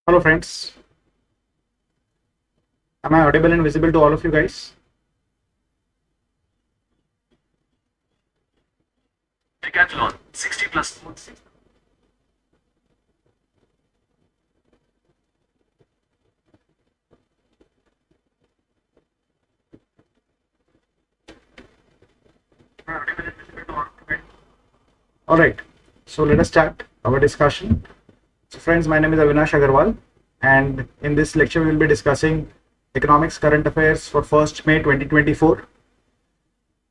Hello friends, am I audible and visible to all of you guys? Decathlon, 60 plus sports. Alright, so let us start our discussion. So friends, my name is Avinash Agarwal, and in this lecture we will be discussing economics current affairs for 1st May 2024.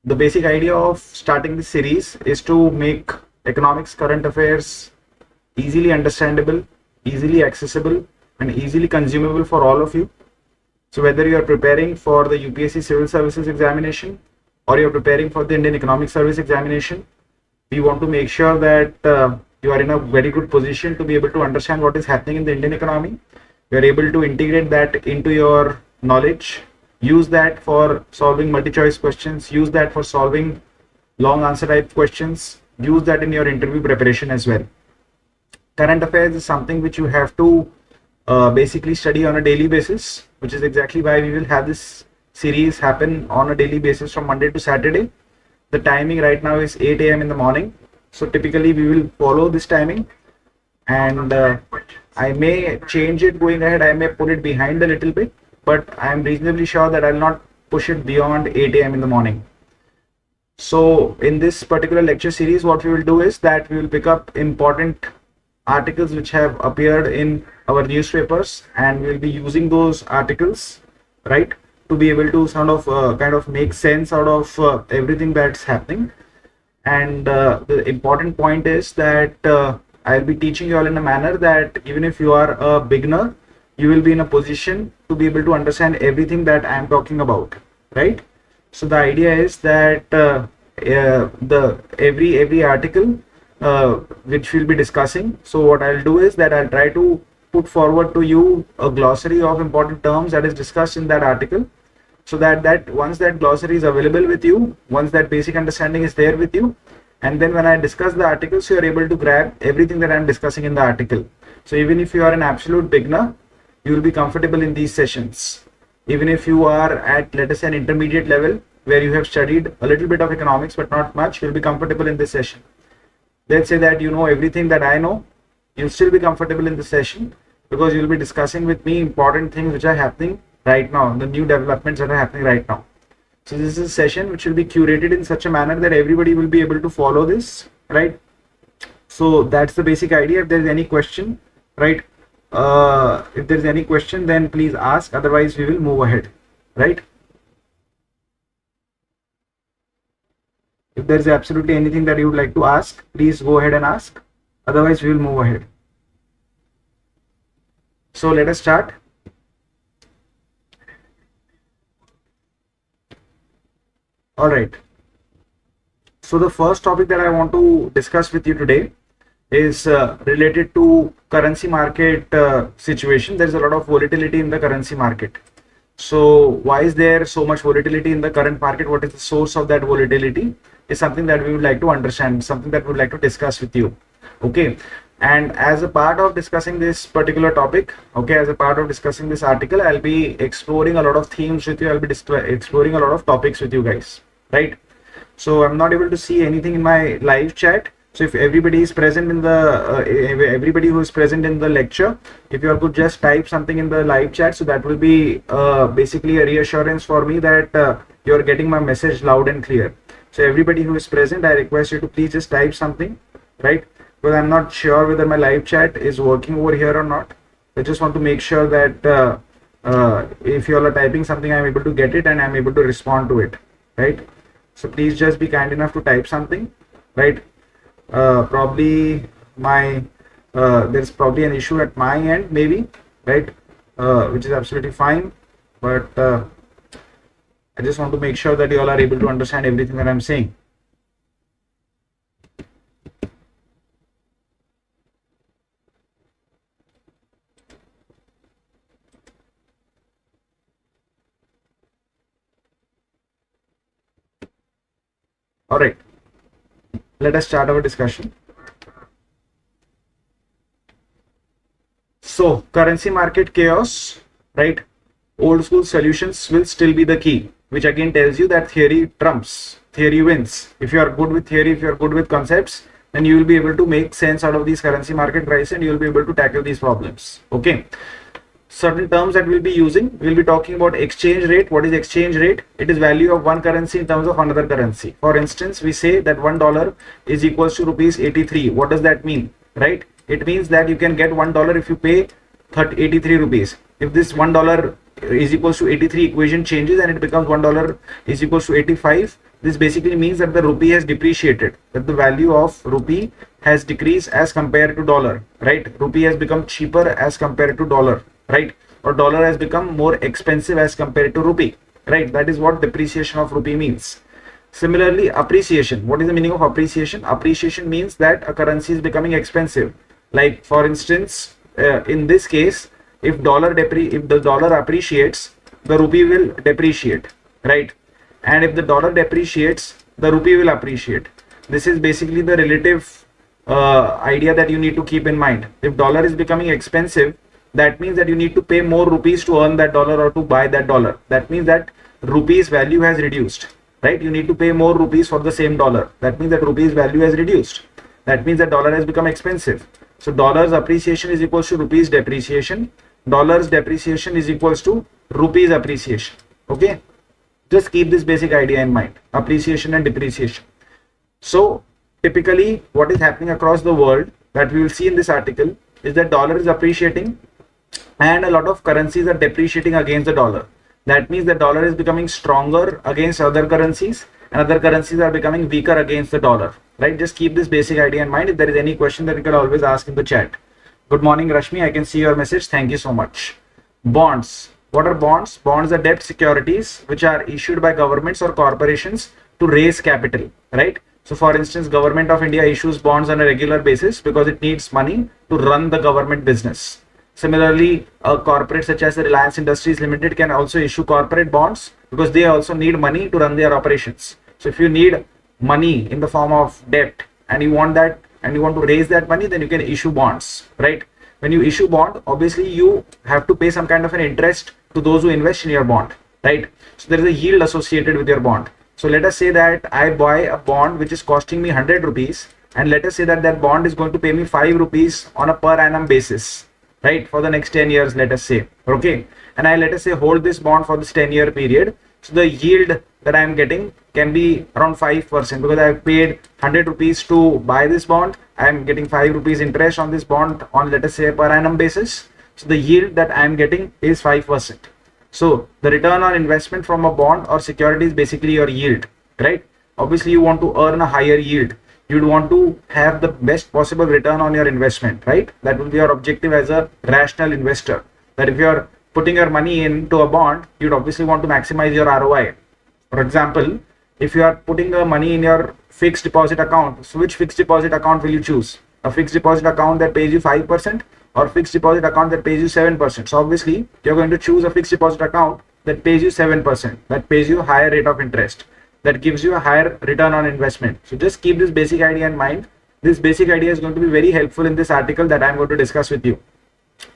The basic idea of starting this series is to make economics current affairs easily understandable, easily accessible, and easily consumable for all of you. So whether you are preparing for the UPSC Civil Services examination or you are preparing for the Indian Economic Service examination, we want to make sure that you are in a very good position to be able to understand what is happening in the Indian economy. You are able to integrate that into your knowledge, use that for solving multi-choice questions, use that for solving long answer type questions, use that in your interview preparation as well. Current affairs is something which you have to basically study on a daily basis, which is exactly why we will have this series happen on a daily basis from Monday to Saturday. The timing right now is 8 a.m. in the morning. So typically we will follow this timing, and I may change it going ahead. I may put it behind a little bit, but I'm reasonably sure that I'll not push it beyond 8 a.m. in the morning. So in this particular lecture series, what we will do is that we will pick up important articles which have appeared in our newspapers, and we'll be using those articles, right, to be able to sort of kind of make sense out of everything that's happening. And the important point is that I'll be teaching you all in a manner that even if you are a beginner, you will be in a position to be able to understand everything that I'm talking about, right? So the idea is that the every article which we'll be discussing. So what I'll do is that I'll try to put forward to you a glossary of important terms that is discussed in that article, so that once that glossary is available with you, once that basic understanding is there with you, and then when I discuss the articles, you are able to grab everything that I'm discussing in the article. So even if you are an absolute beginner, you will be comfortable in these sessions. Even if you are at, let us say, an intermediate level where you have studied a little bit of economics but not much, you'll be comfortable in this session. Let's say that you know everything that I know, you'll still be comfortable in the session because you'll be discussing with me important things which are happening right now, the new developments that are happening right now. So this is a session which will be curated in such a manner that everybody will be able to follow this, right? So that's the basic idea. If there is any question, right, if there is any question, then please ask, otherwise we will move ahead, right? If there is absolutely anything that you would like to ask, please go ahead and ask, otherwise we will move ahead. So let us start. All right. So the first topic that I want to discuss with you today is related to currency market situation. There is a lot of volatility in the currency market. So why is there so much volatility in the current market? What is the source of that volatility? Is something that we would like to understand, something that we would like to discuss with you. Okay. And as a part of discussing this particular topic, okay, as a part of discussing this article, I'll be exploring a lot of themes with you. I'll be exploring a lot of topics with you guys, right? So I'm not able to see anything in my live chat. So if everybody is present in the everybody who is present in the lecture, if you all could just type something in the live chat, so that will be basically a reassurance for me that you are getting my message loud and clear. So everybody who is present, I request you to please just type something, right? Because I'm not sure whether my live chat is working over here or not. I just want to make sure that if you all are typing something, I'm able to get it and I'm able to respond to it, right? So please just be kind enough to type something, right? Probably my there's probably an issue at my end, maybe, right? Which is absolutely fine, but I just want to make sure that you all are able to understand everything that I'm saying. All right, let us start our discussion. So currency market chaos, right? Old school solutions will still be the key, which again tells you that theory trumps, theory wins. If you are good with theory, if you are good with concepts, then you will be able to make sense out of these currency market crises and you will be able to tackle these problems. Okay. Certain terms that we'll be using, we'll be talking about exchange rate. What is exchange rate? It is value of one currency in terms of another currency. For instance, we say that $1 is equals to rupees 83. What does that mean? Right? It means that you can get $1 if you pay 83 rupees. If this $1 is equals to 83 equation changes and it becomes $1 is equals to 85, this basically means that the rupee has depreciated, that the value of rupee has decreased as compared to dollar, right? Rupee has become cheaper as compared to dollar, right? Or dollar has become more expensive as compared to rupee, right? That is what depreciation of rupee means. Similarly, appreciation. What is the meaning of appreciation? Appreciation means that a currency is becoming expensive. Like for instance, in this case, if the dollar appreciates, the rupee will depreciate, right? And if the dollar depreciates, the rupee will appreciate. This is basically the relative idea that you need to keep in mind. If dollar is becoming expensive, that means that you need to pay more rupees to earn that dollar or to buy that dollar. That means that rupee's value has reduced, right? You need to pay more rupees for the same dollar. That means that rupee's value has reduced. That means that dollar has become expensive. So dollar's appreciation is equals to rupee's depreciation. Dollar's depreciation is equals to rupee's appreciation. Okay. Just keep this basic idea in mind, appreciation and depreciation. So typically what is happening across the world that we will see in this article is that dollar is appreciating and a lot of currencies are depreciating against the dollar. That means the dollar is becoming stronger against other currencies and other currencies are becoming weaker against the dollar, right? Just keep this basic idea in mind. If there is any question that you can always ask in the chat. Good morning, Rashmi. I can see your message. Thank you so much. Bonds. What are bonds? Bonds are debt securities which are issued by governments or corporations to raise capital, right? So for instance, Government of India issues bonds on a regular basis because it needs money to run the government business. Similarly, a corporate such as the Reliance Industries Limited can also issue corporate bonds because they also need money to run their operations. So if you need money in the form of debt and you want that and you want to raise that money, then you can issue bonds, right? When you issue bond, obviously you have to pay some kind of an interest to those who invest in your bond, right? So there is a yield associated with your bond. So let us say that I buy a bond which is costing me 100 rupees and let us say that that bond is going to pay me 5 rupees on a per annum basis, right? For the next 10 years, let us say, okay? And I let us say hold this bond for this 10-year period. So the yield that I am getting can be around 5% because I have paid 100 rupees to buy this bond. I am getting 5 rupees interest on this bond on let us say per annum basis. So the yield that I am getting is 5%. So the return on investment from a bond or security is basically your yield, right? Obviously you want to earn a higher yield. You'd want to have the best possible return on your investment, right? That will be your objective as a rational investor. That if you're putting your money into a bond, you'd obviously want to maximize your ROI. For example, if you are putting the money in your fixed deposit account, so which fixed deposit account will you choose? A fixed deposit account that pays you 5% or fixed deposit account that pays you 7%. So obviously you're going to choose a fixed deposit account that pays you 7%, that pays you a higher rate of interest, that gives you a higher return on investment. So just keep this basic idea in mind. This basic idea is going to be very helpful in this article that I'm going to discuss with you.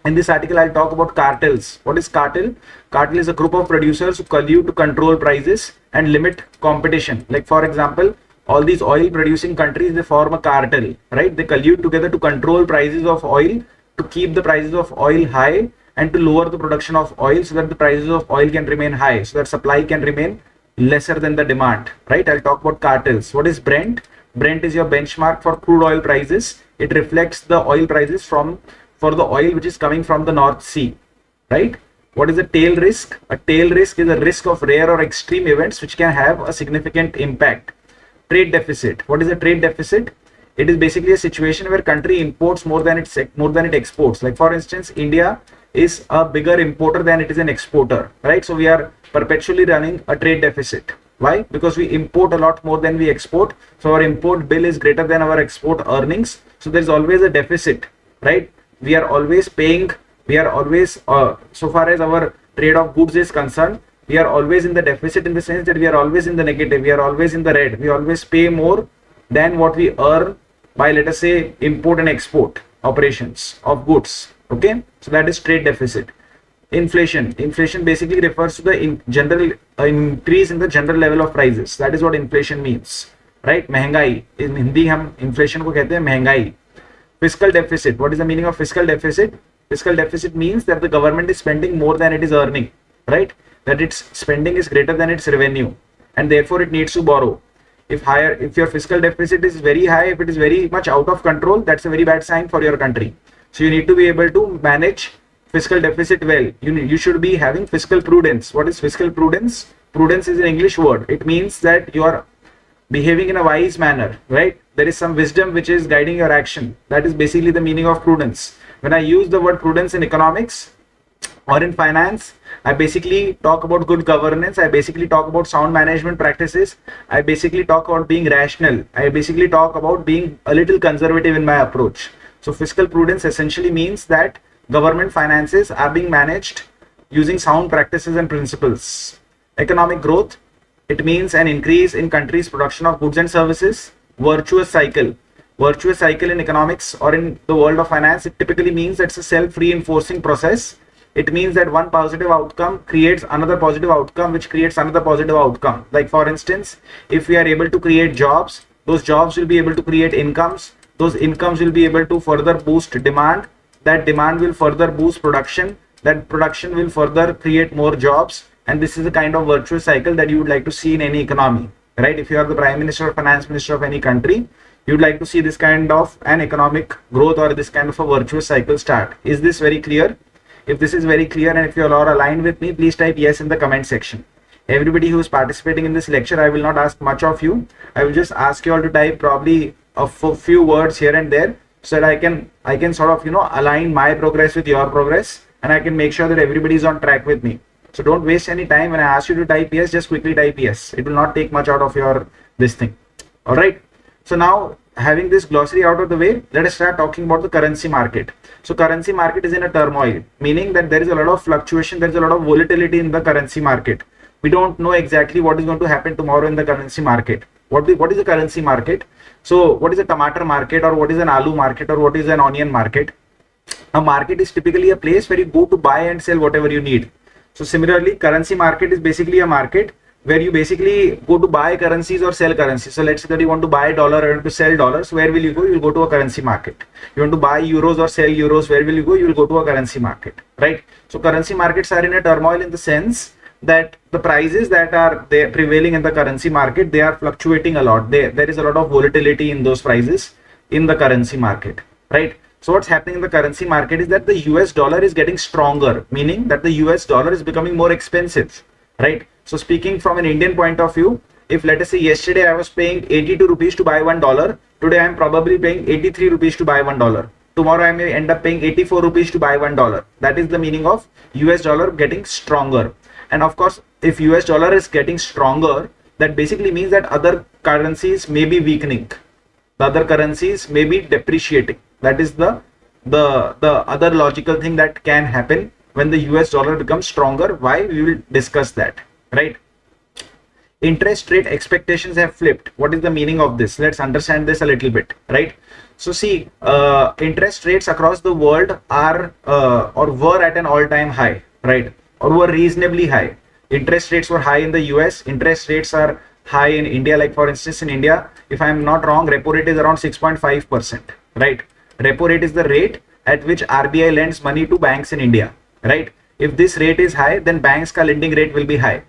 In this article, I'll talk about cartels. What is cartel? Cartel is a group of producers who collude to control prices and limit competition. Like for example, all these oil producing countries, they form a cartel, right? They collude together to control prices of oil, to keep the prices of oil high and to lower the production of oil so that the prices of oil can remain high, so that supply can remain lesser than the demand, right? I'll talk about cartels. What is Brent? Brent is your benchmark for crude oil prices. It reflects the oil prices for the oil which is coming from the North Sea, right? What is a tail risk? A tail risk is a risk of rare or extreme events which can have a significant impact. Trade deficit. What is a trade deficit? It is basically a situation where country imports more than it exports. Like for instance, India is a bigger importer than it is an exporter, right? So we are perpetually running a trade deficit. Why? Because we import a lot more than we export. So our import bill is greater than our export earnings. So there is always a deficit, right? We are always paying, so far as our trade of goods is concerned, we are always in the deficit in the sense that we are always in the negative, we are always in the red, we always pay more than what we earn by let us say import and export operations of goods, Okay, so that is trade deficit. Inflation basically refers to the general increase in the general level of prices. That is what inflation means, right? महंगाई, in Hindi हम inflation को कहते हैं महंगाई. Fiscal deficit, what is the meaning of fiscal deficit? Fiscal deficit means that the government is spending more than it is earning, right? That its spending is greater than its revenue, and therefore it needs to borrow. If your fiscal deficit is very high, if it is very much out of control, that's a very bad sign for your country. So you need to be able to manage fiscal deficit well. You should be having fiscal prudence. What is fiscal prudence? Prudence is an English word. It means that you are behaving in a wise manner, right? There is some wisdom which is guiding your action. That is basically the meaning of prudence. When I use the word prudence in economics or in finance, I basically talk about good governance. I basically talk about sound management practices. I basically talk about being rational. I basically talk about being a little conservative in my approach. So fiscal prudence essentially means that government finances are being managed using sound practices and principles. Economic growth, it means an increase in country's production of goods and services. Virtuous cycle in economics or in the world of finance, it typically means it's a self-reinforcing process. It means that one positive outcome creates another positive outcome, which creates another positive outcome. Like for instance, if we are able to create jobs, those jobs will be able to create incomes. Those incomes will be able to further boost demand. That demand will further boost production. That production will further create more jobs. And this is the kind of virtuous cycle that you would like to see in any economy, right? If you are the prime minister or finance minister of any country, you would like to see this kind of an economic growth or this kind of a virtuous cycle start. Is this very clear? If this is very clear and if you all are aligned with me, please type yes in the comment section. Everybody who is participating in this lecture, I will not ask much of you. I will just ask you all to type probably a few words here and there so that I can sort of, align my progress with your progress, and I can make sure that everybody is on track with me. So don't waste any time. When I ask you to type yes, just quickly type yes. It will not take much out of your this thing. All right. So now, having this glossary out of the way, let us start talking about the currency market. So currency market is in a turmoil, meaning that there is a lot of fluctuation, there is a lot of volatility in the currency market. We don't know exactly what is going to happen tomorrow in the currency market. What is the currency market? So what is a tomato market, or what is an aloo market, or what is an onion market? A market is typically a place where you go to buy and sell whatever you need. So similarly, currency market is basically a market where you basically go to buy currencies or sell currencies. So let's say that you want to buy dollar or to sell dollars. Where will you go? You will go to a currency market. You want to buy euros or sell euros. Where will you go? You will go to a currency market, right? So currency markets are in a turmoil in the sense that the prices that are there prevailing in the currency market, they are fluctuating a lot. There is a lot of volatility in those prices in the currency market, right? So what's happening in the currency market is that the US dollar is getting stronger, meaning that the US dollar is becoming more expensive, right? So speaking from an Indian point of view, if let us say yesterday I was paying 82 rupees to buy $1, today I am probably paying 83 rupees to buy $1. Tomorrow I may end up paying 84 rupees to buy $1. That is the meaning of US dollar getting stronger. And of course, if US dollar is getting stronger, that basically means that other currencies may be weakening. The other currencies may be depreciating. That is the other logical thing that can happen when the US dollar becomes stronger. Why? We will discuss that, right? Interest rate expectations have flipped. What is the meaning of this? Let's understand this a little bit, right? So see, interest rates across the world are or were at an all-time high, right? Or were reasonably high. Interest rates were high in the US. Interest rates are high in India. Like for instance, in India, if I'm not wrong, repo rate is around 6.5%, right? Repo rate is the rate at which RBI lends money to banks in India, right? If this rate is high, then banks' ka lending rate will be high.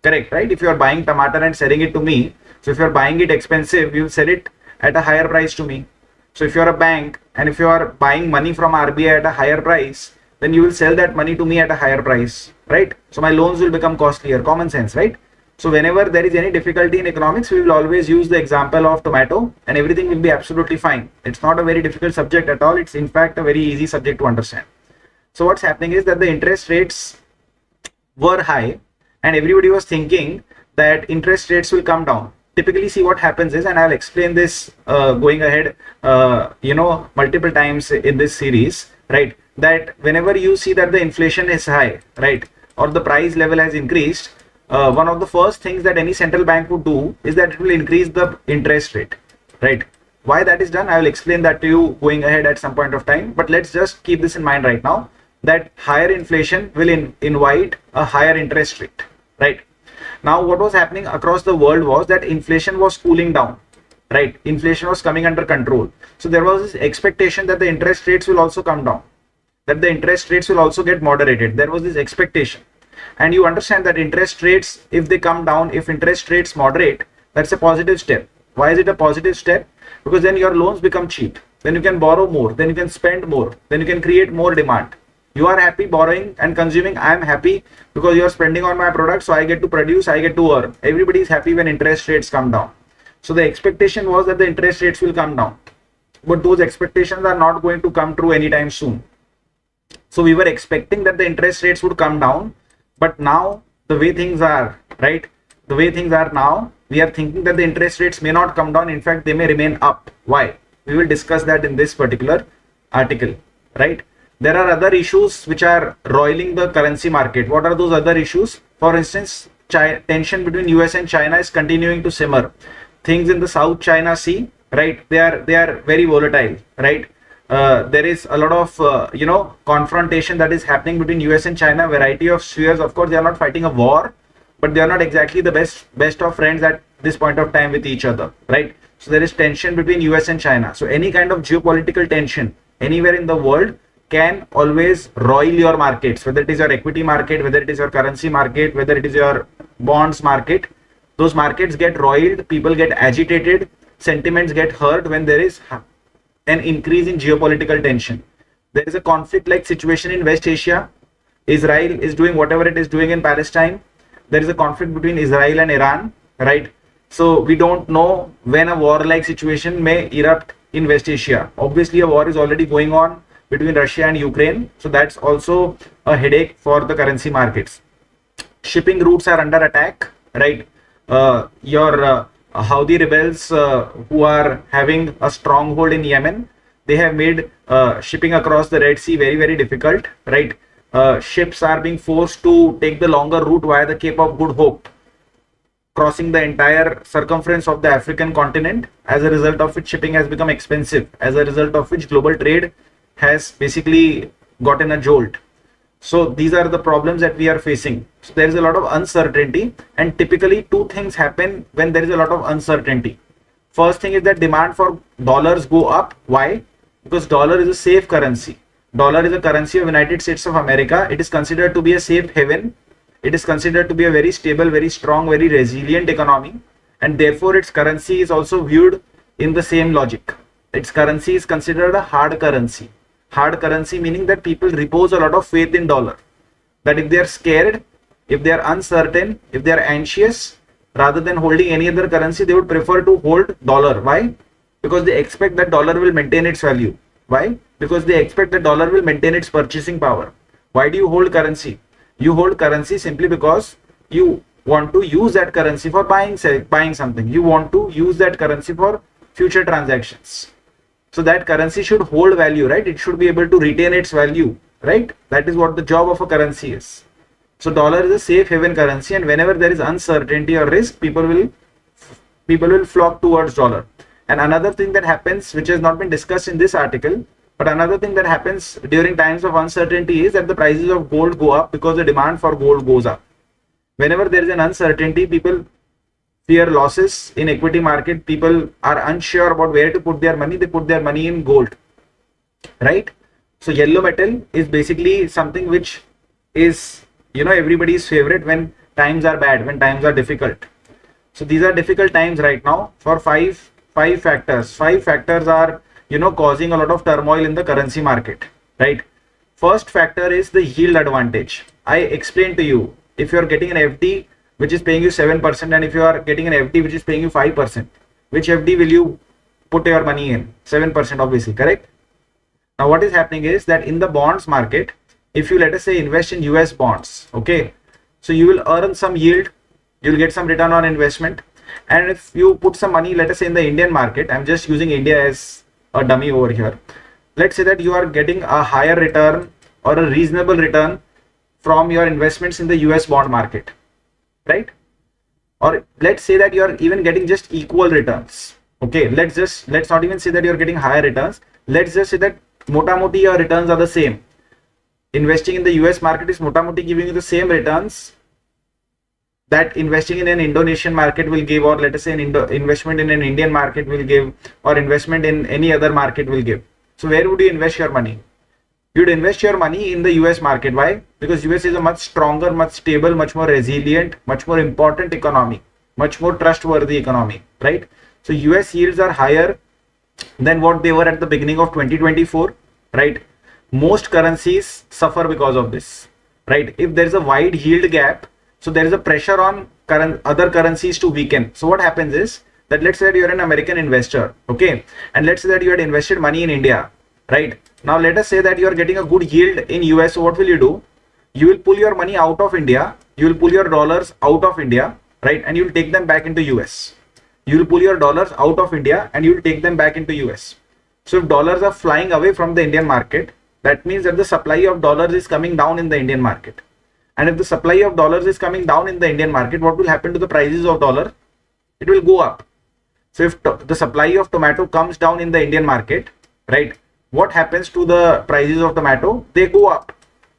Correct, right? If you are buying tomato and selling it to me, so if you are buying it expensive, you will sell it at a higher price to me. So if you are a bank and if you are buying money from RBI at a higher price, then you will sell that money to me at a higher price, right? So my loans will become costlier. Common sense, right? So whenever there is any difficulty in economics, we will always use the example of tomato and everything will be absolutely fine. It's not a very difficult subject at all. It's in fact a very easy subject to understand. So what's happening is that the interest rates were high and everybody was thinking that interest rates will come down. Typically, see what happens is, and I'll explain this going ahead, multiple times in this series, right? That whenever you see that the inflation is high, right, or the price level has increased, one of the first things that any central bank would do is that it will increase the interest rate, right? Why that is done, I will explain that to you going ahead at some point of time. But let's just keep this in mind right now, that higher inflation will invite a higher interest rate, right? Now, what was happening across the world was that inflation was cooling down, right? Inflation was coming under control. So there was this expectation that the interest rates will also come down, that the interest rates will also get moderated. There was this expectation. And you understand that interest rates, if they come down, if interest rates moderate, that's a positive step. Why is it a positive step? Because then your loans become cheap. Then you can borrow more. Then you can spend more. Then you can create more demand. You are happy borrowing and consuming. I am happy because you are spending on my product. So I get to produce, I get to earn. Everybody is happy when interest rates come down. So the expectation was that the interest rates will come down. But those expectations are not going to come true anytime soon. So we were expecting that the interest rates would come down. But now the way things are, right? The way things are now, we are thinking that the interest rates may not come down. In fact, they may remain up. Why? We will discuss that in this particular article, right? There are other issues which are roiling the currency market. What are those other issues? For instance, tension between US and China is continuing to simmer. Things in the South China Sea, right? They are very volatile, right? There is a lot of confrontation that is happening between US and China, variety of spheres. Of course, they are not fighting a war, but they are not exactly the best of friends at this point of time with each other, right? So there is tension between US and China. So any kind of geopolitical tension anywhere in the world can always roil your markets, whether it is your equity market, whether it is your currency market, whether it is your bonds market. Those markets get roiled, people get agitated, sentiments get hurt when there is an increase in geopolitical tension. There is a conflict-like situation in West Asia. Israel is doing whatever it is doing in Palestine. There is a conflict between Israel and Iran, right? So we don't know when a war-like situation may erupt in West Asia. Obviously, a war is already going on between Russia and Ukraine. So that's also a headache for the currency markets. Shipping routes are under attack, right? Your Houthi rebels who are having a stronghold in Yemen, they have made shipping across the Red Sea very, very difficult, right? Ships are being forced to take the longer route via the Cape of Good Hope, crossing the entire circumference of the African continent, as a result of which shipping has become expensive, as a result of which global trade has basically gotten a jolt. So these are the problems that we are facing. So there is a lot of uncertainty, and typically two things happen when there is a lot of uncertainty. First thing is that demand for dollars go up. Why? Because dollar is a safe currency. Dollar is a currency of United States of America. It is considered to be a safe haven. It is considered to be a very stable, very strong, very resilient economy, and therefore its currency is also viewed in the same logic. Its currency is considered a hard currency. Hard currency meaning that people repose a lot of faith in dollar. That if they are scared, if they are uncertain, if they are anxious, rather than holding any other currency, they would prefer to hold dollar. Why? Because they expect that dollar will maintain its value. Why? Because they expect that dollar will maintain its purchasing power. Why do you hold currency? You hold currency simply because you want to use that currency for buying something. You want to use that currency for future transactions. So that currency should hold value, right? It should be able to retain its value, right? That is what the job of a currency is. So dollar is a safe haven currency, and whenever there is uncertainty or risk, people will flock towards dollar. And another thing that happens, which has not been discussed in this article, but another thing that happens during times of uncertainty is that the prices of gold go up because the demand for gold goes up. Whenever there is an uncertainty, people fear losses in equity market. People are unsure about where to put their money. They put their money in gold, right? So yellow metal is basically something which is, everybody's favorite when times are bad, when times are difficult. So these are difficult times right now for five factors. Five factors are, causing a lot of turmoil in the currency market, right? First factor is the yield advantage. I explained to you, if you are getting an FD which is paying you 7%, and if you are getting an FD which is paying you 5%, which FD will you put your money in? 7%, obviously, correct? Now what is happening is that in the bonds market, if you, let us say, invest in US bonds, okay, so you will earn some yield, you'll get some return on investment. And if you put some money, let us say, in the Indian market, I'm just using India as a dummy over here. Let's say that you are getting a higher return or a reasonable return from your investments in the US bond market, right? Or let's say that you are even getting just equal returns. Okay, let's not even say that you're getting higher returns. Let's just say that mota moti your returns are the same. Investing in the US market is mota moti giving you the same returns that investing in an Indonesian market will give, or let us say an investment in an Indian market will give, or investment in any other market will give. So where would you invest your money? You'd invest your money in the US market. Why? Because US is a much stronger, much stable, much more resilient, much more important economy, much more trustworthy economy, right? So US yields are higher than what they were at the beginning of 2024, right? Most currencies suffer because of this, right? If there is a wide yield gap, so there is a pressure on other currencies to weaken. So what happens is that, let's say that you're an American investor, okay, and let's say that you had invested money in India, right? Now let us say that you are getting a good yield in US. So what will you do? You will pull your money out of India, you will pull your dollars out of India, right, and you will take them back into US. You will pull your dollars out of India and you will take them back into US. So if dollars are flying away from the Indian market, that means that the supply of dollars is coming down in the Indian market. And if the supply of dollars is coming down in the Indian market, what will happen to the prices of dollar? It will go up. So if the supply of tomato comes down in the Indian market, right, what happens to the prices of tomato? They go up.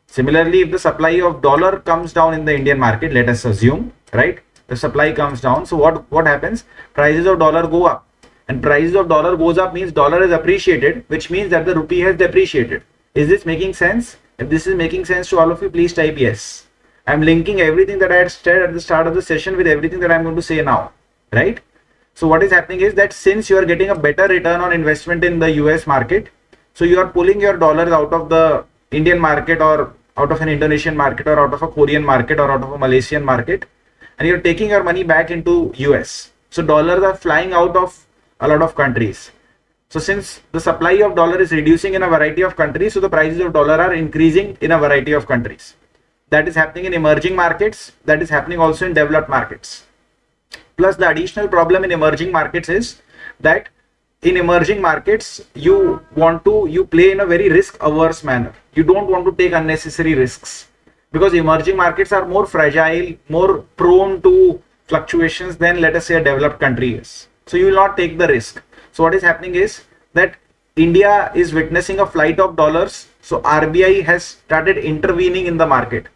Similarly, if the supply of dollar comes down in the Indian market, let us assume, right, the supply comes down. So what happens? Prices of dollar go up, and prices of dollar goes up means dollar is appreciated, which means that the rupee has depreciated. Is this making sense? If this is making sense to all of you, please type yes. I'm linking everything that I had said at the start of the session with everything that I'm going to say now, right? So what is happening is that since you are getting a better return on investment in the US market, so you are pulling your dollars out of the Indian market, or out of an Indonesian market, or out of a Korean market, or out of a Malaysian market, and you're taking your money back into US. So dollars are flying out of a lot of countries. So since the supply of dollar is reducing in a variety of countries, so the prices of dollar are increasing in a variety of countries. That is happening in emerging markets. That is happening also in developed markets. Plus, the additional problem in emerging markets is that in emerging markets, you play in a very risk averse manner. You don't want to take unnecessary risks, because emerging markets are more fragile, more prone to fluctuations than, let us say, a developed country is. So you will not take the risk. So what is happening is that India is witnessing a flight of dollars. So RBI has started intervening in the market.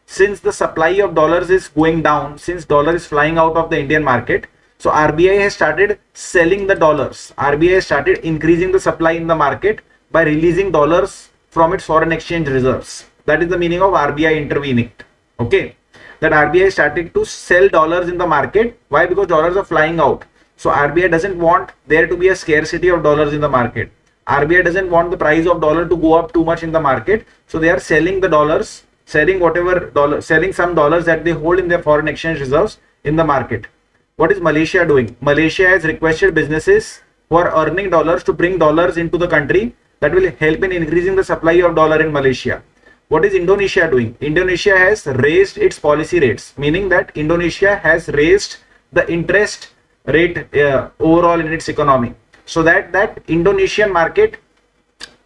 Since the supply of dollars is going down, since dollar is flying out of the Indian market, so RBI has started selling the dollars. RBI has started increasing the supply in the market by releasing dollars from its foreign exchange reserves. That is the meaning of RBI intervening. Okay, that RBI started to sell dollars in the market. Why? Because dollars are flying out. So RBI doesn't want there to be a scarcity of dollars in the market. RBI doesn't want the price of dollar to go up too much in the market. So they are selling the dollars, selling some dollars that they hold in their foreign exchange reserves in the market. What is Malaysia doing? Malaysia has requested businesses who are earning dollars to bring dollars into the country. That will help in increasing the supply of dollar in Malaysia. What is Indonesia doing? Indonesia has raised its policy rates, meaning that Indonesia has raised the interest rate overall in its economy, so that Indonesian market,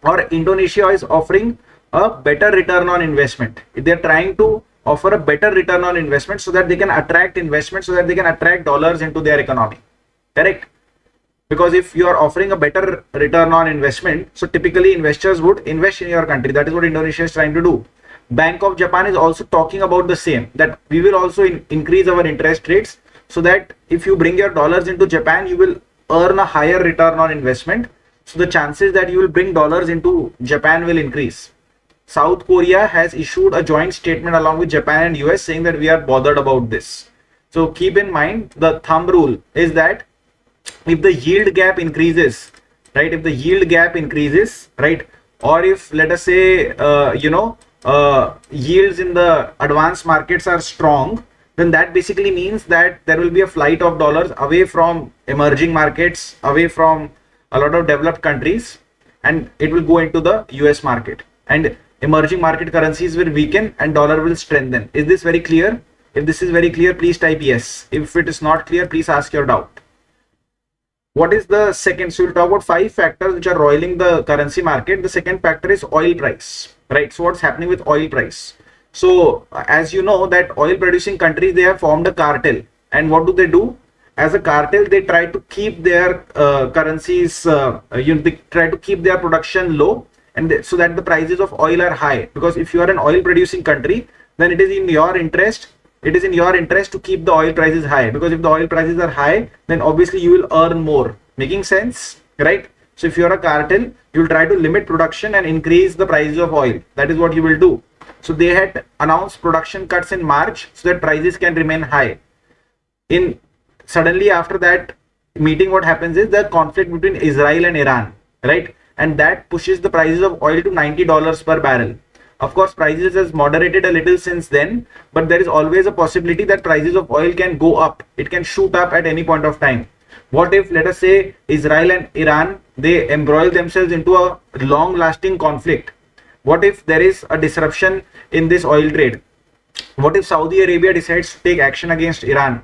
or Indonesia, is offering a better return on investment. They're trying to offer a better return on investment so that they can attract investment, so that they can attract dollars into their economy. Correct? Because if you are offering a better return on investment, so typically investors would invest in your country. That is what Indonesia is trying to do. Bank of Japan is also talking about the same, that we will also increase our interest rates, so that if you bring your dollars into Japan, you will earn a higher return on investment. So the chances that you will bring dollars into Japan will increase. South Korea has issued a joint statement along with Japan and US saying that we are bothered about this. So keep in mind, the thumb rule is that if the yield gap increases, right, if the yield gap increases, right, or if, let us say, yields in the advanced markets are strong, then that basically means that there will be a flight of dollars away from emerging markets, away from a lot of developed countries, and it will go into the US market, and emerging market currencies will weaken and dollar will strengthen. Is this very clear? If this is very clear, please type yes. If it is not clear, please ask your doubt. What is the second? So we'll talk about 5 factors which are roiling the currency market. The second factor is oil price, right? So what's happening with oil price? So as you know that oil producing countries, they have formed a cartel, and what do? as a cartel, they try to keep their currencies, they try to keep their production low, and so that the prices of oil are high. Because if you are an oil producing country, then it is in your interest. It is in your interest to keep the oil prices high, because if the oil prices are high, then obviously you will earn more. Making sense, right? So if you are a cartel, you will try to limit production and increase the prices of oil. That is what you will do. So they had announced production cuts in March so that prices can remain high. Suddenly after that meeting, what happens is the conflict between Israel and Iran, right? And that pushes the prices of oil to $90 per barrel. Of course, prices has moderated a little since then, but there is always a possibility that prices of oil can go up. It can shoot up at any point of time. What if, let us say, Israel and Iran, they embroil themselves into a long lasting conflict? What if there is a disruption in this oil trade? What if Saudi Arabia decides to take action against Iran?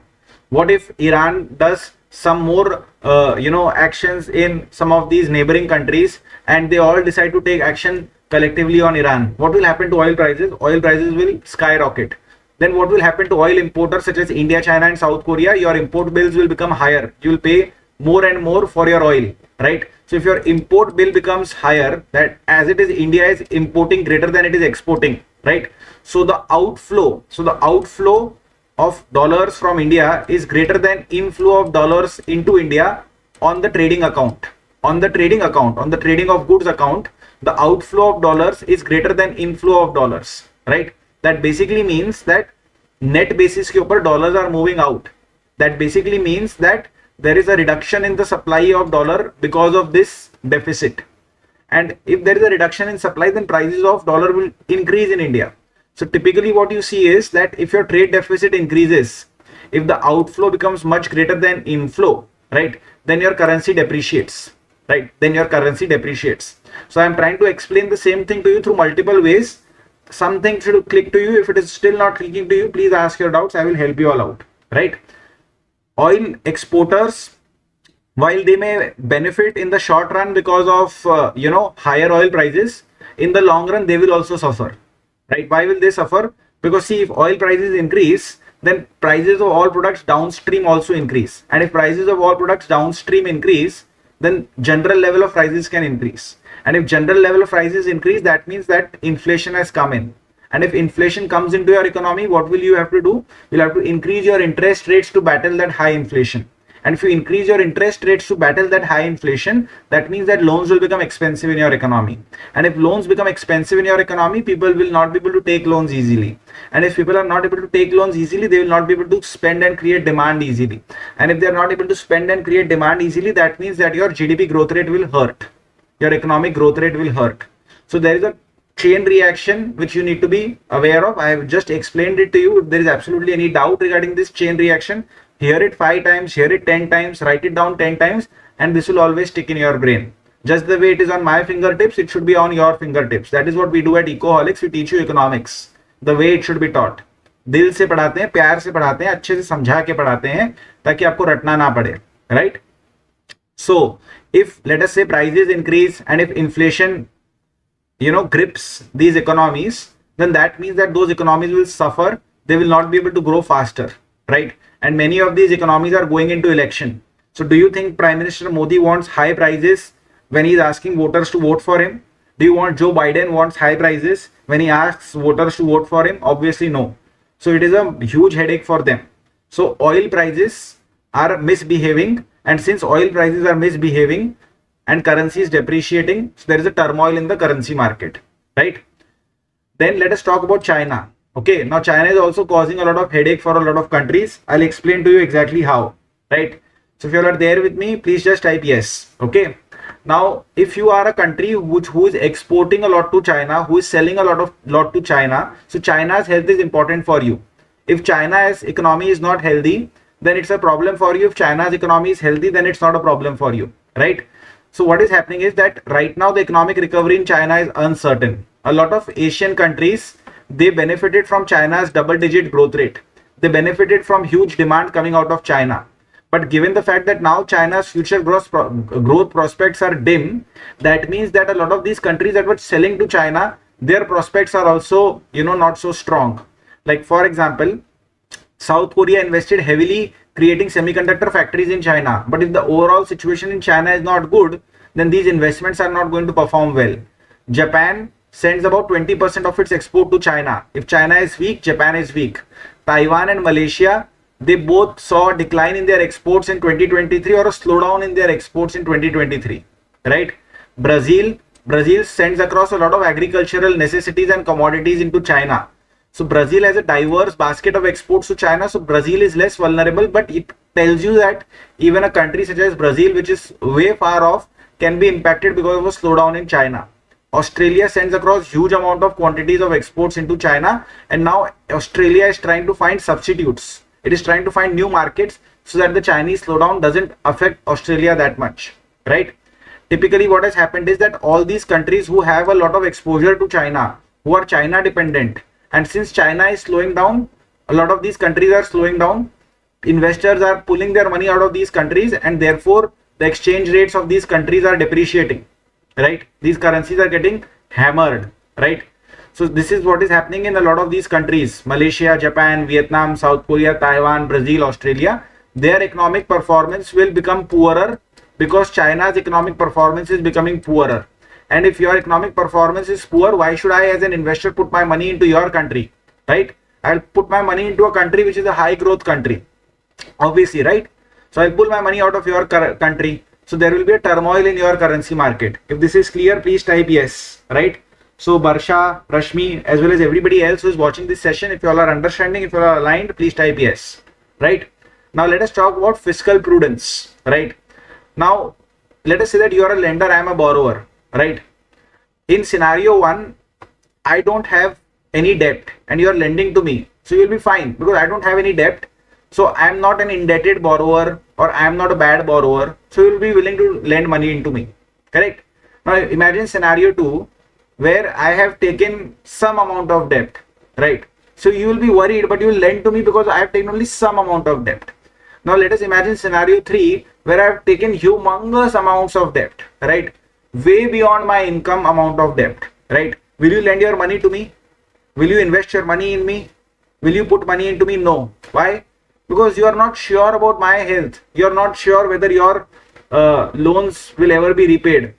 What if Iran does some more actions in some of these neighboring countries, and they all decide to take action collectively on Iran? What will happen to oil prices? Oil prices will skyrocket. Then what will happen to oil importers such as India, China and South Korea? Your import bills will become higher. You will pay more and more for your oil, right? So if your import bill becomes higher, that as it is, India is importing greater than it is exporting, right? So the outflow of dollars from India is greater than inflow of dollars into India on the trading account. On the trading of goods account, the outflow of dollars is greater than inflow of dollars, right? That basically means that net basis के ऊपर dollars are moving out. That basically means that there is a reduction in the supply of dollar because of this deficit. And if there is a reduction in supply, then prices of dollar will increase in India. So typically what you see is that if your trade deficit increases, if the outflow becomes much greater than inflow, right, then your currency depreciates, right? Then your currency depreciates. So I'm trying to explain the same thing to you through multiple ways. Something should click to you. If it is still not clicking to you, please ask your doubts. I will help you all out, right? Oil exporters, while they may benefit in the short run because of higher oil prices, in the long run they will also suffer, right? Why will they suffer? Because see, if oil prices increase, then prices of all products downstream also increase, and if prices of all products downstream increase, then general level of prices can increase. And if general level of prices increase, that means that inflation has come in. And if inflation comes into your economy, what will you have to do? You'll have to increase your interest rates to battle that high inflation. And if you increase your interest rates to battle that high inflation, that means that loans will become expensive in your economy. And if loans become expensive in your economy, people will not be able to take loans easily. And if people are not able to take loans easily, they will not be able to spend and create demand easily. And if they are not able to spend and create demand easily, that means that your GDP growth rate will hurt. Your economic growth rate will hurt. So there is a chain reaction which you need to be aware of. I have just explained it to you. If there is absolutely any doubt regarding this chain reaction, hear it 5 times, hear it 10 times, write it down 10 times, and this will always stick in your brain. Just the way it is on my fingertips, it should be on your fingertips. That is what we do at Ecoholics. We teach you economics the way it should be taught. दिल से पढ़ाते हैं, प्यार से पढ़ाते हैं, अच्छे से समझा के पढ़ाते हैं ताकि आपको रटना ना पड़े, right? So if let us say prices increase and if inflation grips these economies, then that means that those economies will suffer. They will not be able to grow faster, right? And many of these economies are going into election. So do you think Prime Minister Modi wants high prices when he is asking voters to vote for him? Do you want Joe Biden wants high prices when he asks voters to vote for him? Obviously no. So it is a huge headache for them. So oil prices are misbehaving, and since oil prices are misbehaving and currency is depreciating, so there is a turmoil in the currency market, right? Then let us talk about China. Okay, now China is also causing a lot of headache for a lot of countries. I'll explain to you exactly how, right? So if you are there with me, please just type yes. Okay. Now, if you are a country who is exporting a lot to China, who is selling a lot to China, so China's health is important for you. If China's economy is not healthy, then it's a problem for you. If China's economy is healthy, then it's not a problem for you, right? So what is happening is that right now the economic recovery in China is uncertain. A lot of Asian countries, they benefited from China's double-digit growth rate. They benefited from huge demand coming out of China. But given the fact that now China's future growth prospects are dim, that means that a lot of these countries that were selling to China, their prospects are also, not so strong. Like for example, South Korea invested heavily creating semiconductor factories in China. But if the overall situation in China is not good, then these investments are not going to perform well. Japan sends about 20% of its export to China. If China is weak, Japan is weak. Taiwan and Malaysia, they both saw a decline in their exports in 2023 or a slowdown in their exports in 2023, right? Brazil sends across a lot of agricultural necessities and commodities into China. So Brazil has a diverse basket of exports to China. So Brazil is less vulnerable, but it tells you that even a country such as Brazil, which is way far off, can be impacted because of a slowdown in China. Australia sends across huge amount of quantities of exports into China, and now Australia is trying to find substitutes. It is trying to find new markets so that the Chinese slowdown doesn't affect Australia that much, right? Typically what has happened is that all these countries who have a lot of exposure to China, who are China dependent, and since China is slowing down, a lot of these countries are slowing down, investors are pulling their money out of these countries, and therefore the exchange rates of these countries are depreciating, right? These currencies are getting hammered, right? So this is what is happening in a lot of these countries: Malaysia, Japan, Vietnam, South Korea, Taiwan, Brazil, Australia. Their economic performance will become poorer because China's economic performance is becoming poorer. And if your economic performance is poor, why should I as an investor put my money into your country, right? I'll put my money into a country which is a high growth country, obviously, right? So I'll pull my money out of your country. So there will be a turmoil in your currency market. If this is clear, please type yes, right? So Barsha, Rashmi, as well as everybody else who is watching this session, if you all are understanding, if you all are aligned, please type yes, right? Now let us talk about fiscal prudence, right? Now let us say that you are a lender, I am a borrower, right? In scenario 1, I don't have any debt and you are lending to me, so you will be fine because I don't have any debt. So I am not an indebted borrower, or I am not a bad borrower, so you will be willing to lend money into me, correct? Now imagine scenario 2 where I have taken some amount of debt, right? So you will be worried, but you will lend to me because I have taken only some amount of debt. Now let us imagine scenario 3 where I have taken humongous amounts of debt, right? Way beyond my income amount of debt, right? Will you lend your money to me? Will you invest your money in me? Will you put money into me? No. Why? Because you are not sure about my health. You are not sure whether your loans will ever be repaid.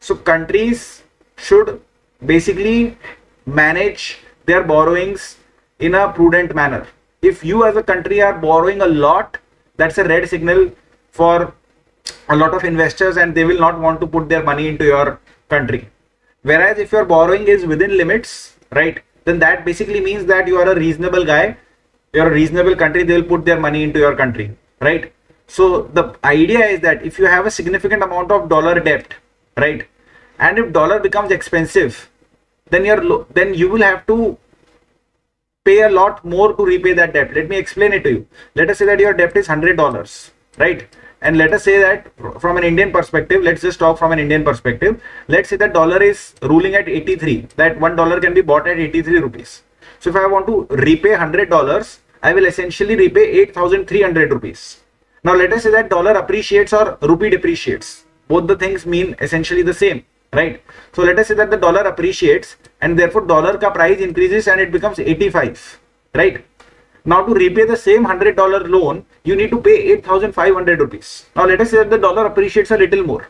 So countries should basically manage their borrowings in a prudent manner. If you as a country are borrowing a lot, that's a red signal for a lot of investors, and they will not want to put their money into your country. Whereas if your borrowing is within limits, right, then that basically means that you are a reasonable guy, you're a reasonable country, they will put their money into your country, right? So the idea is that if you have a significant amount of dollar debt, right, and if dollar becomes expensive, then you will have to pay a lot more to repay that debt. Let me explain it to you. Let us say that your debt is $100, right? And let us say that from an Indian perspective, let's just talk from an Indian perspective. Let's say that dollar is ruling at 83, that $1 can be bought at 83 rupees. So if I want to repay $100, I will essentially repay 8,300 rupees. Now let us say that dollar appreciates or rupee depreciates. Both the things mean essentially the same, right? So let us say that the dollar appreciates and therefore dollar ka price increases and it becomes 85, right? Now to repay the same $100 loan, you need to pay 8,500 rupees. Now let us say that the dollar appreciates a little more,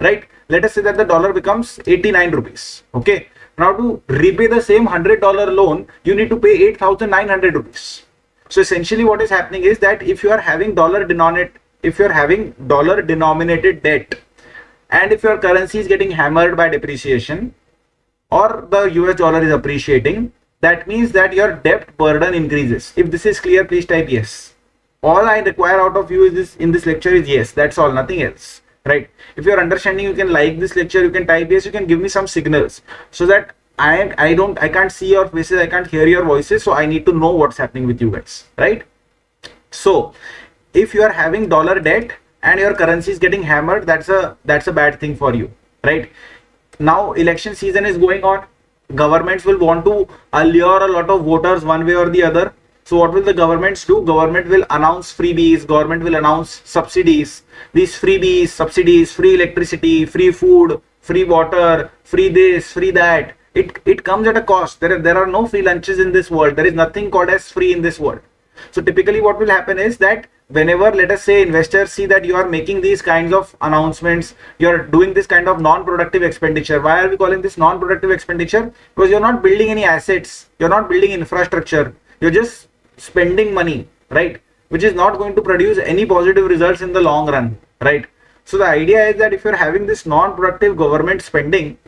right? Let us say that the dollar becomes 89 rupees. Okay. Now to repay the same $100 loan, you need to pay 8,900 rupees. So essentially what is happening is that if you are having dollar denominated debt, and if your currency is getting hammered by depreciation or the US dollar is appreciating, that means that your debt burden increases. If this is clear, please type yes. All I require out of you is this in this lecture is yes. That's all, nothing else, right? If you're understanding, you can like this lecture, you can type yes, you can give me some signals so that I can't see your faces, I can't hear your voices, so I need to know what's happening with you guys, right? So if you are having dollar debt and your currency is getting hammered, that's a bad thing for you, right? Now election season is going on. Governments will want to allure a lot of voters one way or the other. So what will the governments do? Government will announce freebies, government will announce subsidies. These freebies, subsidies, free electricity, free food, free water, free this, free that. It comes at a cost. There are no free lunches in this world. There is nothing called as free in this world. So typically what will happen is that whenever, let us say, investors see that you are making these kinds of announcements, you are doing this kind of non-productive expenditure. Why are we calling this non-productive expenditure? Because you're not building any assets, you're not building infrastructure, you're just spending money, right? Which is not going to produce any positive results in the long run, right? So the idea is that if you're having this non-productive government spending,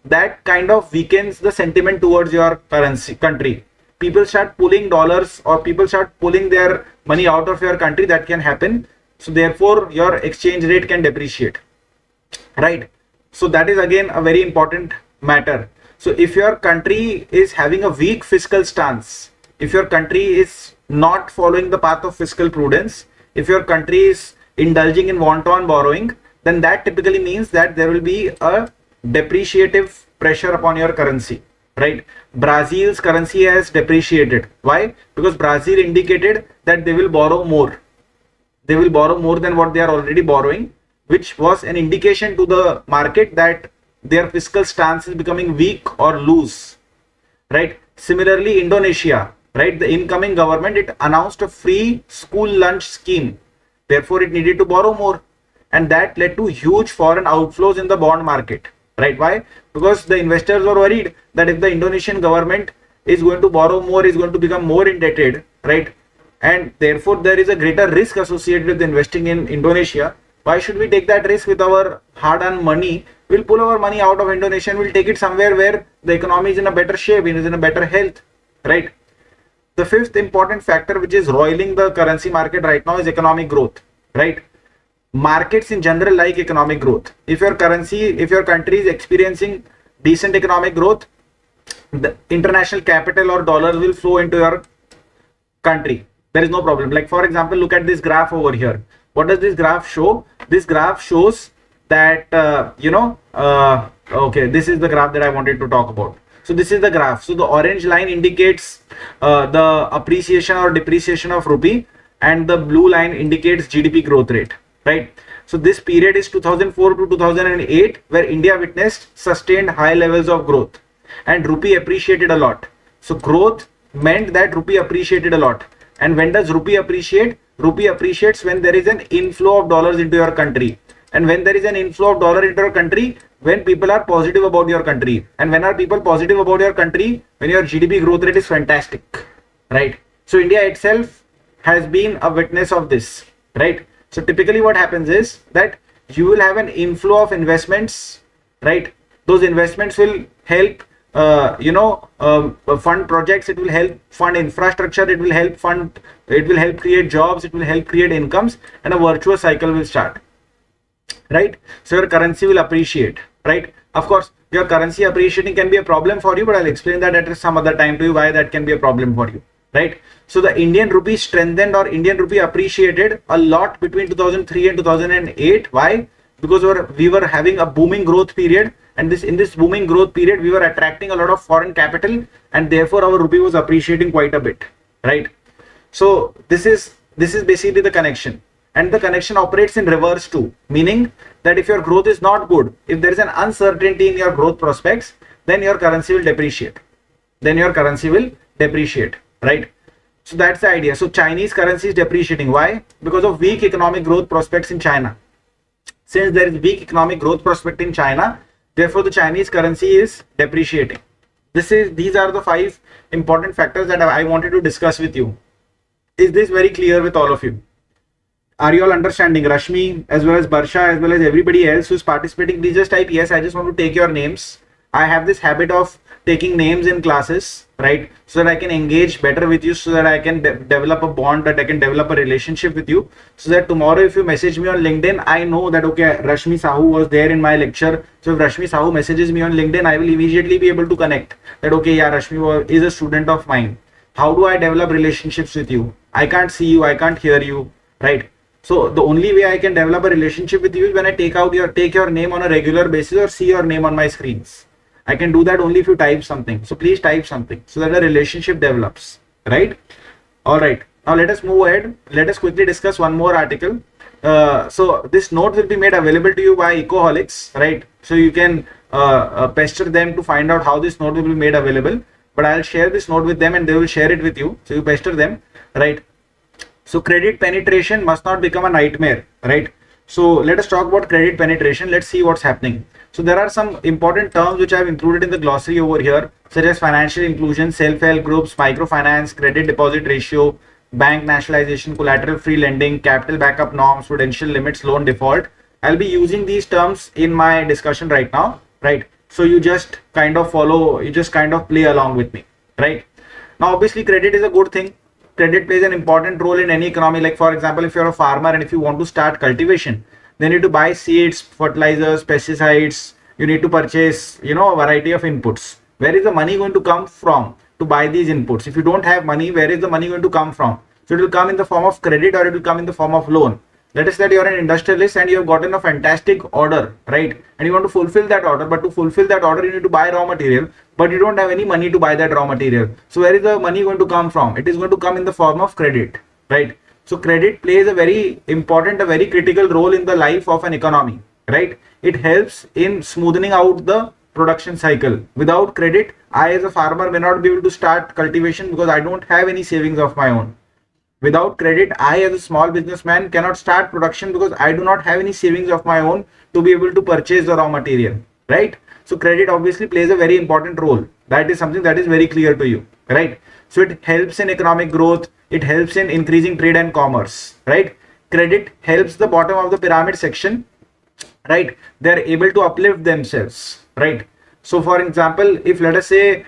that kind of weakens the sentiment towards your country. People start pulling dollars, or people start pulling their money out of your country. That can happen. So therefore your exchange rate can depreciate, right? So that is again a very important matter. So if your country is having a weak fiscal stance, if your country is not following the path of fiscal prudence, if your country is indulging in wanton borrowing, then that typically means that there will be a depreciative pressure upon your currency, right? Brazil's currency has depreciated. Why? Because Brazil indicated that they will borrow more. They will borrow more than what they are already borrowing, which was an indication to the market that their fiscal stance is becoming weak or loose, right? Similarly, Indonesia, right? The incoming government, it announced a free school lunch scheme. Therefore, it needed to borrow more, and that led to huge foreign outflows in the bond market. Right? Why? Because the investors were worried that if the Indonesian government is going to borrow more, is going to become more indebted, right? And therefore there is a greater risk associated with investing in Indonesia. Why should we take that risk with our hard-earned money? We'll pull our money out of Indonesia and we'll take it somewhere where the economy is in a better shape, is in a better health, right? The fifth important factor which is roiling the currency market right now is economic growth, right? Markets in general like economic growth. If your country is experiencing decent economic growth, the international capital or dollars will flow into your country. There is no problem. Like for example, look at this graph over here. What does this graph show? This graph shows that okay, this is the graph that I wanted to talk about. So this is the graph. So the orange line indicates the appreciation or depreciation of rupee, and the blue line indicates GDP growth rate. Right. So this period is 2004 to 2008, where India witnessed sustained high levels of growth and rupee appreciated a lot. So growth meant that rupee appreciated a lot. And when does rupee appreciate? Rupee appreciates when there is an inflow of dollars into your country. And when there is an inflow of dollar into your country, when people are positive about your country. And when are people positive about your country? When your GDP growth rate is fantastic, right? So India itself has been a witness of this, right? So typically what happens is that you will have an inflow of investments, right? Those investments will help, fund projects. It will help fund infrastructure. It will help create jobs. It will help create incomes, and a virtuous cycle will start, right? So your currency will appreciate, right? Of course, your currency appreciating can be a problem for you, but I'll explain that at some other time to you why that can be a problem for you, right? So the Indian rupee strengthened, or Indian rupee appreciated a lot between 2003 and 2008. Why? Because we were having a booming growth period, and in this booming growth period we were attracting a lot of foreign capital, and therefore our rupee was appreciating quite a bit, right? So this is basically the connection, and the connection operates in reverse too, meaning that if your growth is not good, if there is an uncertainty in your growth prospects, then your currency will depreciate. Right? So that's the idea. So Chinese currency is depreciating. Why? Because of weak economic growth prospects in China. Since there is weak economic growth prospect in China, therefore the Chinese currency is depreciating. These are the 5 important factors that I wanted to discuss with you. Is this very clear with all of you? Are you all understanding? Rashmi, as well as Barsha, as well as everybody else who is participating, please just type yes. I just want to take your names. I have this habit of taking names in classes, right? So that I can engage better with you, so that I can develop a bond, that I can develop a relationship with you, so that tomorrow if you message me on LinkedIn, I know that okay, Rashmi Sahu was there in my lecture. So if Rashmi Sahu messages me on LinkedIn, I will immediately be able to connect that okay, yeah, Rashmi is a student of mine. How do I develop relationships with you? I can't see you, I can't hear you, right? So the only way I can develop a relationship with you is when I take your name on a regular basis or see your name on my screens. I can do that only if you type something. So please type something so that a relationship develops, right? All right. Now let us move ahead. Let us quickly discuss one more article. So this note will be made available to you by Ecoholics, right? So you can pester them to find out how this note will be made available. But I'll share this note with them and they will share it with you. So you pester them, right? So credit penetration must not become a nightmare, right? So let us talk about credit penetration. Let's see what's happening. So there are some important terms which I have included in the glossary over here, such as financial inclusion, self-help groups, microfinance, credit deposit ratio, bank nationalization, collateral free lending, capital backup norms, prudential limits, loan default. I'll be using these terms in my discussion right now, right? So you just kind of follow, you just kind of play along with me, right? Now, obviously, credit is a good thing. Credit plays an important role in any economy. Like, for example, if you're a farmer and if you want to start cultivation, then you need to buy seeds, fertilizers, pesticides. You need to purchase, a variety of inputs. Where is the money going to come from to buy these inputs? If you don't have money, where is the money going to come from? So it will come in the form of credit or it will come in the form of loan. Let us say that you're an industrialist and you have gotten a fantastic order, right? And you want to fulfill that order, but to fulfill that order, you need to buy raw material, but you don't have any money to buy that raw material. So where is the money going to come from? It is going to come in the form of credit, right? So credit plays a very important, a very critical role in the life of an economy, right? It helps in smoothing out the production cycle. Without credit, I as a farmer may not be able to start cultivation because I don't have any savings of my own. Without credit, I as a small businessman cannot start production because I do not have any savings of my own to be able to purchase the raw material, right? So credit obviously plays a very important role. That is something that is very clear to you, right? So it helps in economic growth. It helps in increasing trade and commerce, right? Credit helps the bottom of the pyramid section, right? They are able to uplift themselves, right? So for example, if let us say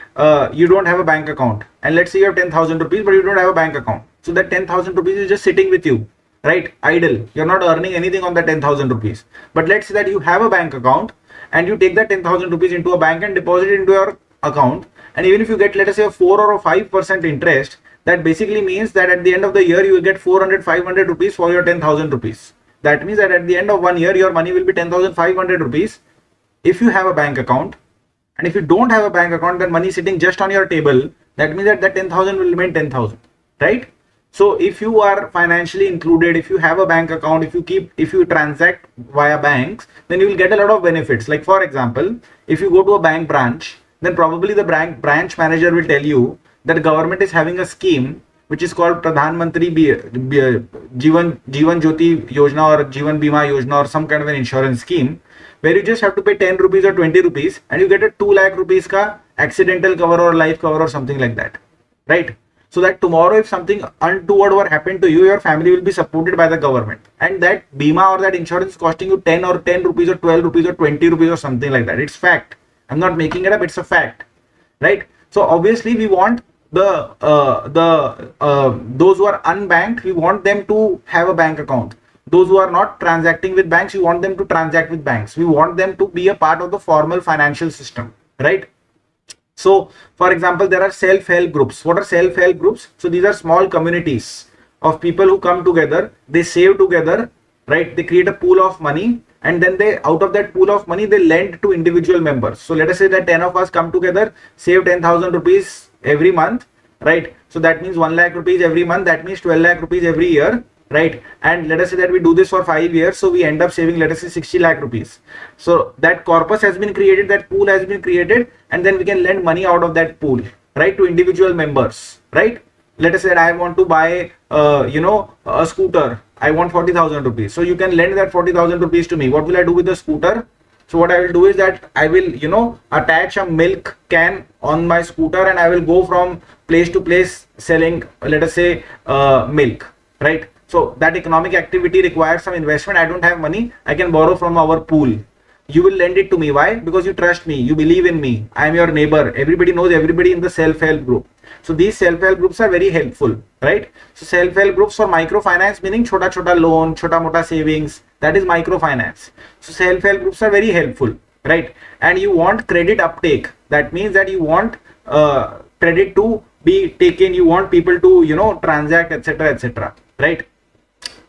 you don't have a bank account and let's say you have 10,000 rupees, but you don't have a bank account. So that 10,000 rupees is just sitting with you, right? Idle. You're not earning anything on that 10,000 rupees. But let's say that you have a bank account and you take that 10,000 rupees into a bank and deposit it into your account. And even if you get, let us say, a 4 or a 5% interest, that basically means that at the end of the year, you will get 400, 500 rupees for your 10,000 rupees. That means that at the end of 1 year, your money will be 10,500 rupees if you have a bank account. And if you don't have a bank account, then money sitting just on your table, that means that 10,000 will remain 10,000, right? So if you are financially included, if you have a bank account, if you transact via banks, then you will get a lot of benefits. Like for example, if you go to a bank branch, then probably the branch manager will tell you that the government is having a scheme which is called Pradhan Mantri Jivan Jyoti Yojana or Jivan Bima Yojana or some kind of an insurance scheme, where you just have to pay 10 rupees or 20 rupees and you get a 2 lakh rupees ka accidental cover or life cover or something like that, right? So that tomorrow if something untoward were happened to you, your family will be supported by the government. And that bima or that insurance is costing you 10 rupees or 12 rupees or 20 rupees or something like that. It's fact. I'm not making it up. It's a fact, right? So obviously we want those who are unbanked, we want them to have a bank account. Those who are not transacting with banks, we want them to transact with banks. We want them to be a part of the formal financial system, right? So, for example, there are self-help groups. What are self-help groups? So these are small communities of people who come together, they save together, right? They create a pool of money and then they, out of that pool of money, they lend to individual members. So let us say that 10 of us come together, save 10,000 rupees every month, right? So that means 1 lakh rupees every month. That means 12 lakh rupees every year, right? And let us say that we do this for 5 years. So we end up saving, let us say 60 lakh rupees. So that corpus has been created, that pool has been created, and then we can lend money out of that pool, right? To individual members, right? Let us say that I want to buy, a scooter. I want 40,000 rupees. So you can lend that 40,000 rupees to me. What will I do with the scooter? So what I will do is that I will, attach a milk can on my scooter and I will go from place to place selling, let us say, milk, right? So that economic activity requires some investment. I don't have money. I can borrow from our pool. You will lend it to me. Why? Because you trust me. You believe in me. I am your neighbor. Everybody knows everybody in the self-help group. So these self-help groups are very helpful, right? So self-help groups for microfinance, meaning chota loan, chota mota savings, that is microfinance. So self-help groups are very helpful, right? And you want credit uptake. That means that you want credit to be taken. You want people to, transact, etc., right?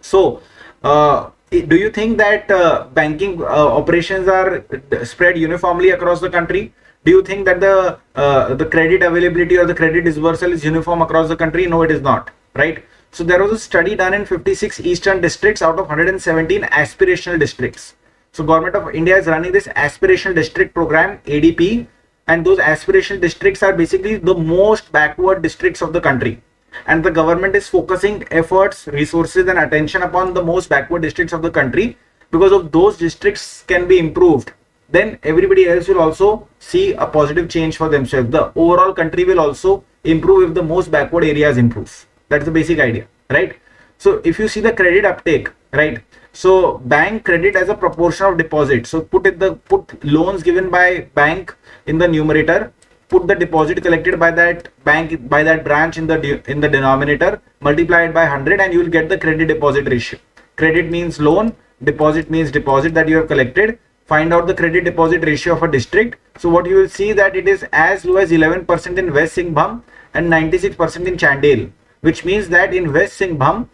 So, do you think that banking operations are spread uniformly across the country? Do you think that the credit availability or the credit disbursal is uniform across the country? No, it is not, right? So there was a study done in 56 eastern districts out of 117 aspirational districts. So Government of India is running this aspirational district program, ADP, and those aspirational districts are basically the most backward districts of the country. and the government is focusing efforts, resources and attention upon the most backward districts of the country, because of those districts can be improved, then everybody else will also see a positive change for themselves. The overall country will also improve if the most backward areas improve. That's the basic idea, right? So if you see the credit uptake, right? So bank credit as a proportion of deposit. So put loans given by bank in the numerator, put the deposit collected by that bank, by that branch in the denominator, multiply it by 100 and you will get the credit deposit ratio. Credit means loan, deposit means deposit that you have collected. Find out the credit deposit ratio of a district. So what you will see that it is as low as 11% in West Singhbhum and 96% in Chandel, which means that in West Singhbhum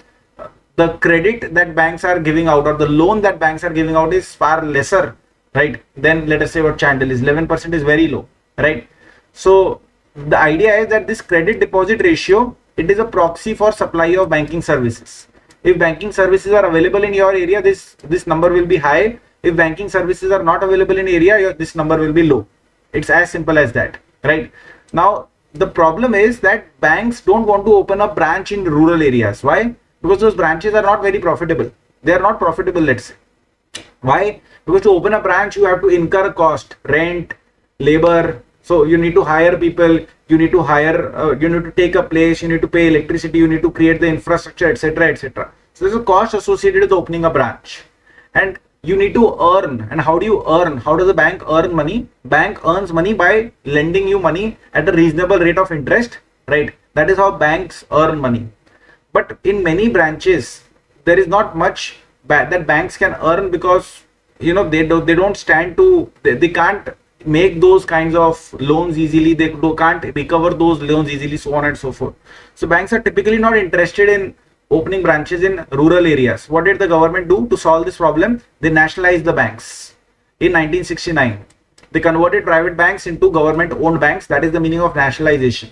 the credit that banks are giving out, or the loan that banks are giving out, is far lesser, right, than let us say what Chandel is. 11% is very low, right? So the idea is that this credit deposit ratio, it is a proxy for supply of banking services. If banking services are available in your area, this number will be high. If banking services are not available in area, this number will be low. It's as simple as that, right? Now the problem is that banks don't want to open a branch in rural areas. Why? Because those branches are not very profitable. They are not profitable, let's say. Why? Because to open a branch you have to incur a cost, rent, labor. So you need to hire people, you need to hire, you need to take a place, you need to pay electricity, you need to create the infrastructure, etc., etc. So there's a cost associated with opening a branch, and you need to earn. And how do you earn? How does a bank earn money? Bank earns money by lending you money at a reasonable rate of interest, right? That is how banks earn money. But in many branches there is not much that banks can earn, because you know they don't stand to, they can't make those kinds of loans easily, they can't recover those loans easily, so on and so forth. So banks are typically not interested in opening branches in rural areas. What did the government do to solve this problem? They nationalized the banks in 1969. They converted private banks into government owned banks. That is the meaning of nationalization.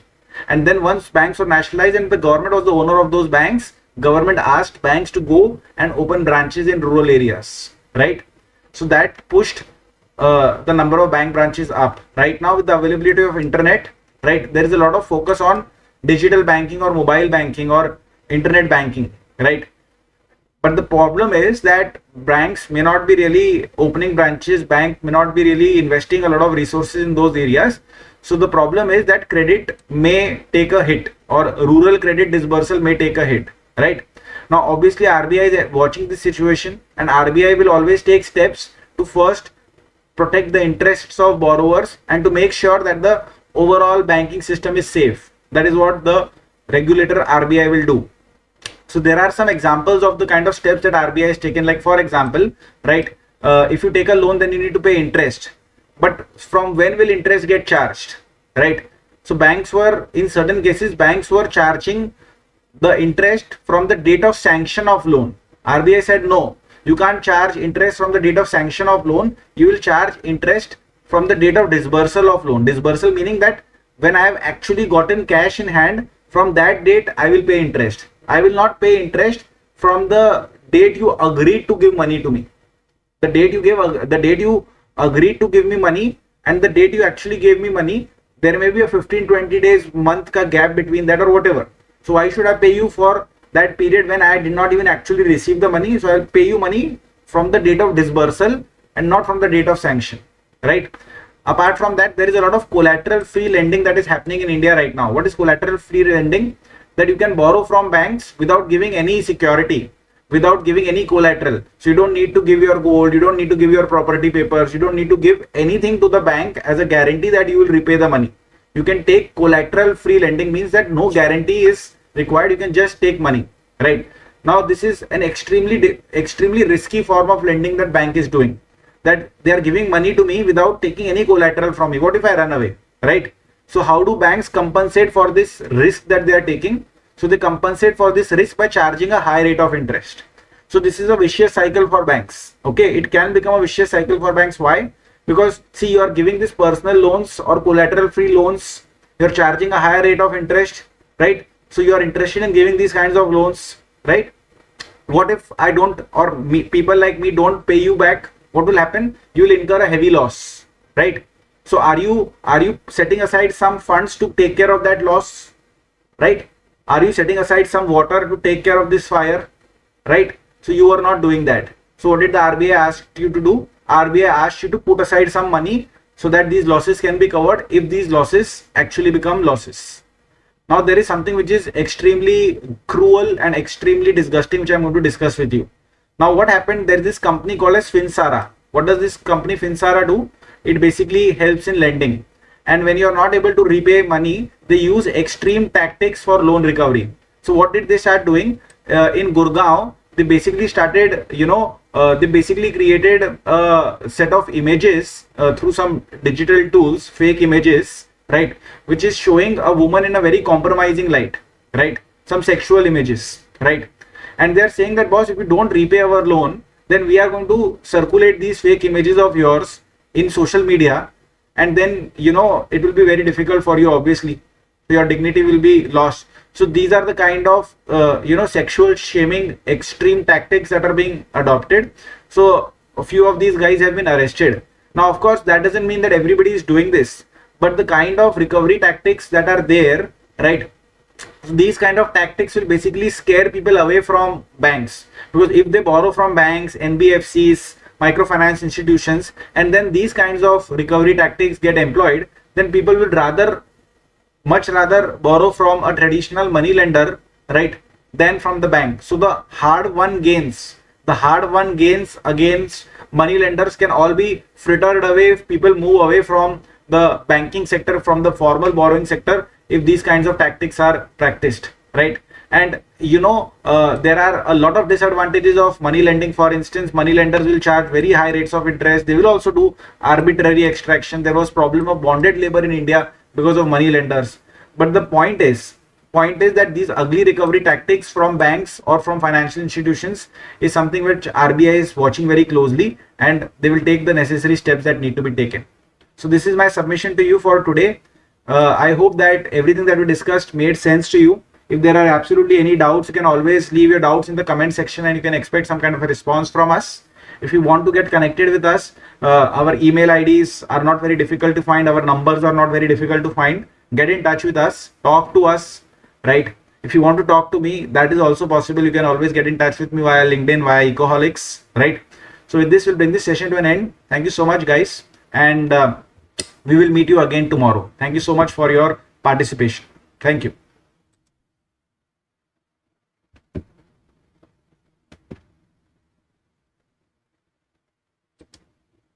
And then once banks were nationalized and the government was the owner of those banks, government asked banks to go and open branches in rural areas, right? So that pushed the number of bank branches up. Right now with the availability of internet, right, there is a lot of focus on digital banking or mobile banking or internet banking, right? But the problem is that banks may not be really opening branches, bank may not be really investing a lot of resources in those areas. So the problem is that credit may take a hit, or rural credit disbursal may take a hit, right? Now obviously RBI is watching this situation, and RBI will always take steps to first protect the interests of borrowers and to make sure that the overall banking system is safe. That is what the regulator RBI will do. So there are some examples of the kind of steps that RBI has taken. Like for example, right, if you take a loan, then you need to pay interest. But from when will interest get charged, right? So banks were, in certain cases, banks were charging the interest from the date of sanction of loan. RBI said no, you can't charge interest from the date of sanction of loan. You will charge interest from the date of disbursal of loan. Disbursal meaning that when I have actually gotten cash in hand, from that date I will pay interest. I will not pay interest from the date you agreed to give money to me. The date you agreed to give me money and the date you actually gave me money, there may be a 15-20 days month ka gap between that or whatever. So why should I pay you for that period when I did not even actually receive the money? So I'll pay you money from the date of disbursal and not from the date of sanction, right? Apart from that, there is a lot of collateral free lending that is happening in India right now. What is collateral free lending? That you can borrow from banks without giving any security, without giving any collateral. So you don't need to give your gold, you don't need to give your property papers, you don't need to give anything to the bank as a guarantee that you will repay the money. You can take collateral free lending, means that no guarantee is required, you can just take money, right? Now this is an extremely risky form of lending that bank is doing, that they are giving money to me without taking any collateral from me. What if I run away, right? So how do banks compensate for this risk that they are taking? So they compensate for this risk by charging a high rate of interest. So this is a vicious cycle for banks. Okay, it can become a vicious cycle for banks. Why? Because see, you are giving these personal loans or collateral free loans, you're charging a higher rate of interest, right? So you are interested in giving these kinds of loans, right? What if I don't, or people like me don't pay you back? What will happen? You will incur a heavy loss, right? So are you setting aside some funds to take care of that loss, right? Are you setting aside some water to take care of this fire? Right? So you are not doing that. So what did the RBI ask you to do? RBI asked you to put aside some money so that these losses can be covered if these losses actually become losses. Now there is something which is extremely cruel and extremely disgusting, which I'm going to discuss with you. Now what happened? There is this company called as Finsara. What does this company Finsara do? It basically helps in lending. And when you are not able to repay money, they use extreme tactics for loan recovery. So what did they start doing? In Gurgaon, they basically started, they basically created a set of images through some digital tools, fake images, right, which is showing a woman in a very compromising light, right, some sexual images, right, and they're saying that, boss, if you don't repay our loan, then we are going to circulate these fake images of yours in social media, and then it will be very difficult for you, obviously. Your dignity will be lost. So these are the kind of sexual shaming extreme tactics that are being adopted. So a few of these guys have been arrested. Now of course that doesn't mean that everybody is doing this, but the kind of recovery tactics that are there, right, these kind of tactics will basically scare people away from banks, because if they borrow from banks, NBFCs, microfinance institutions, and then these kinds of recovery tactics get employed, then people would much rather borrow from a traditional money lender, right, than from the bank. So the hard-won gains against money lenders can all be frittered away if people move away from the banking sector, from the formal borrowing sector, if these kinds of tactics are practiced, right? And there are a lot of disadvantages of money lending. For instance, money lenders will charge very high rates of interest. They will also do arbitrary extraction. There was problem of bonded labor in India because of money lenders. But the point is that these ugly recovery tactics from banks or from financial institutions is something which RBI is watching very closely, and they will take the necessary steps that need to be taken. So this is my submission to you for today. I hope that everything that we discussed made sense to you. If there are absolutely any doubts, you can always leave your doubts in the comment section, and you can expect some kind of a response from us. If you want to get connected with us, our email IDs are not very difficult to find. Our numbers are not very difficult to find. Get in touch with us, talk to us, right? If you want to talk to me, that is also possible. You can always get in touch with me via LinkedIn, via Ecoholics, right? So with this, we'll bring this session to an end. Thank you so much, guys. And we will meet you again tomorrow. Thank you so much for your participation. Thank you.